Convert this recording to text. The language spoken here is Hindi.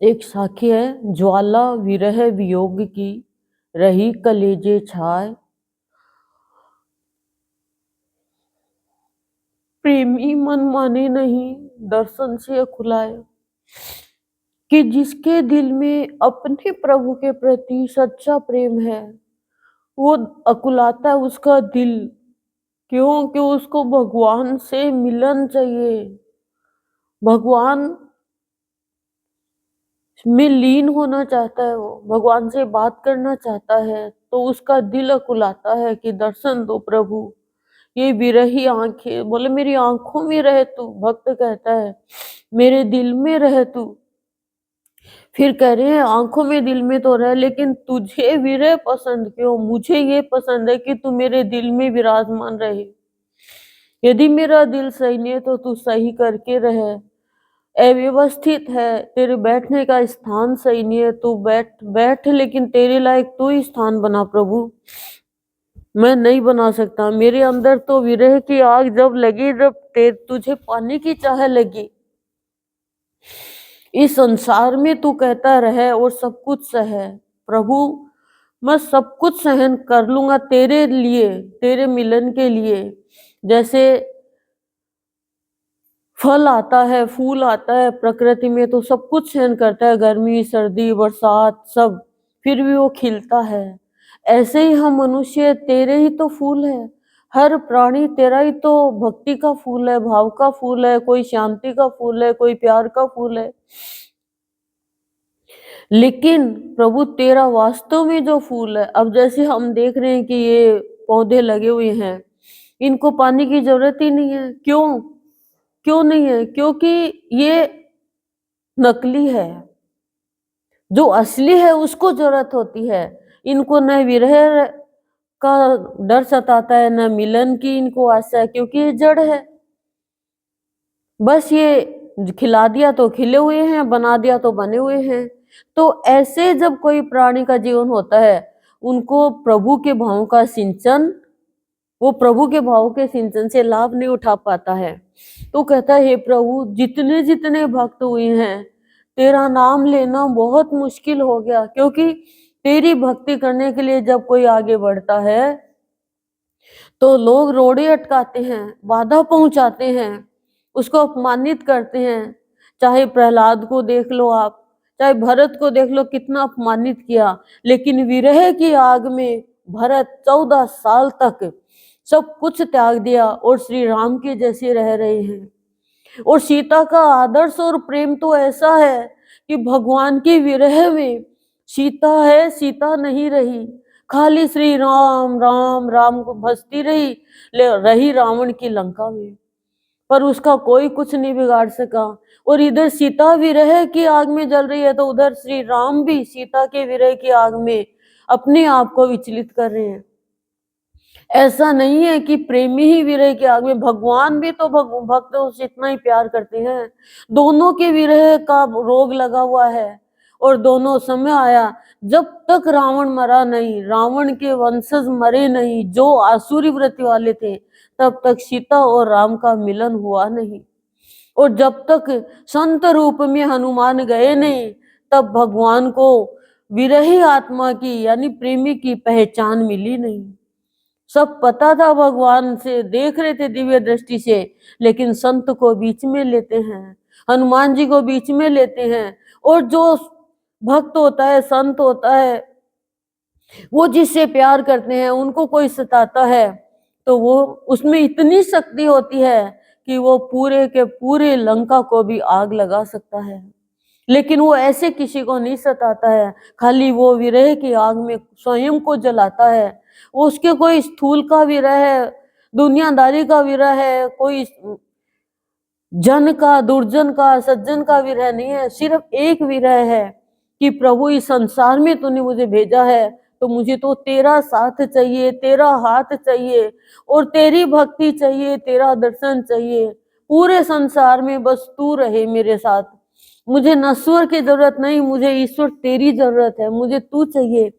एक साखी है, ज्वाला विरह वियोग की रही कलेजे छाय, प्रेमी मन माने नहीं दर्शन से खुलाए। कि जिसके दिल में अपने प्रभु के प्रति सच्चा प्रेम है, वो अकुलाता है उसका दिल। क्यों? कि उसको भगवान से मिलन चाहिए, भगवान में लीन होना चाहता है, वो भगवान से बात करना चाहता है, तो उसका दिल अकुलाता है कि दर्शन दो प्रभु। ये विरही आंखें, बोले मेरी आंखों में रहे तू, भक्त कहता है मेरे दिल में रहे तू। फिर कह रहे हैं आंखों में दिल में तो रह, लेकिन तुझे विरह पसंद क्यों? मुझे ये पसंद है कि तू मेरे दिल में विराजमान रहे। यदि मेरा दिल सही नहीं है तो तू सही करके रहे। अव्यवस्थित है, तेरे बैठने का स्थान सही नहीं है, तू बैठ बैठ, लेकिन तेरे लायक तू ही स्थान बना प्रभु, मैं नहीं बना सकता। मेरे अंदर तो विरह की आग जब लगी, जब तुझे पाने की चाह लगी। इस संसार में तू कहता रहे और सब कुछ सहे प्रभु, मैं सब कुछ सहन कर लूंगा तेरे लिए, तेरे मिलन के लिए। जैसे फल आता है, फूल आता है प्रकृति में, तो सब कुछ सहन करता है, गर्मी सर्दी बरसात सब, फिर भी वो खिलता है। ऐसे ही हम मनुष्य तेरे ही तो फूल है, हर प्राणी तेरा ही तो भक्ति का फूल है, भाव का फूल है, कोई शांति का फूल है, कोई प्यार का फूल है। लेकिन प्रभु तेरा वास्तव में जो फूल है, अब जैसे हम देख रहे हैं कि ये पौधे लगे हुए हैं, इनको पानी की जरूरत ही नहीं है। क्यों? क्यों नहीं है? क्योंकि ये नकली है, जो असली है उसको जरूरत होती है। इनको न विरह का डर सताता है, न मिलन की इनको आशा है, क्योंकि ये जड़ है। बस ये खिला दिया तो खिले हुए हैं, बना दिया तो बने हुए हैं। तो ऐसे जब कोई प्राणी का जीवन होता है, उनको प्रभु के भावों का सिंचन, वो प्रभु के भाव के सिंचन से लाभ नहीं उठा पाता है। तो कहता है हे प्रभु, जितने जितने भक्त हुए हैं, तेरा नाम लेना बहुत मुश्किल हो गया, क्योंकि तेरी भक्ति करने के लिए जब कोई आगे बढ़ता है तो लोग रोड़े अटकाते हैं, बाधा पहुंचाते हैं, उसको अपमानित करते हैं। चाहे प्रहलाद को देख लो आप, चाहे भरत को देख लो, कितना अपमानित किया, लेकिन विरह की आग में भरत 14 साल तक सब कुछ त्याग दिया और श्री राम के जैसे रह रहे हैं। और सीता का आदर्श और प्रेम तो ऐसा है कि भगवान की विरह में सीता है, सीता नहीं रही, खाली श्री राम राम राम को भजती रही रावण की लंका में, पर उसका कोई कुछ नहीं बिगाड़ सका। और इधर सीता विरह की आग में जल रही है, तो उधर श्री राम भी सीता के विरह की आग में अपने आप को विचलित कर रहे हैं। ऐसा नहीं है कि प्रेमी ही विरह की आग में, भगवान भी तो भक्त उससे इतना ही प्यार करते हैं। दोनों के विरह का रोग लगा हुआ है, और दोनों समय आया जब तक रावण मरा नहीं, रावण के वंशज मरे नहीं जो आसुरी वृत्ति वाले थे, तब तक सीता और राम का मिलन हुआ नहीं। और जब तक संत रूप में हनुमान गए नहीं, तब भगवान को विरही आत्मा की यानी प्रेमी की पहचान मिली नहीं। सब पता था, भगवान से देख रहे थे दिव्य दृष्टि से, लेकिन संत को बीच में लेते हैं, हनुमान जी को बीच में लेते हैं। और जो भक्त होता है, संत होता है, वो जिससे प्यार करते हैं, उनको कोई सताता है, तो वो उसमें इतनी शक्ति होती है कि वो पूरे के पूरे लंका को भी आग लगा सकता है। लेकिन वो ऐसे किसी को नहीं सताता है, खाली वो विरह की आग में स्वयं को जलाता है। वो उसके कोई स्थूल का विरह है, दुनियादारी का विरह है, कोई जन का, दुर्जन का, सज्जन का विरह नहीं है। सिर्फ एक विरह है कि प्रभु इस संसार में तूने मुझे भेजा है, तो मुझे तो तेरा साथ चाहिए, तेरा हाथ चाहिए, और तेरी भक्ति चाहिए, तेरा दर्शन चाहिए। पूरे संसार में बस तू रहे मेरे साथ। मुझे नश्वर की जरूरत नहीं, मुझे ईश्वर तेरी जरूरत है, मुझे तू चाहिए।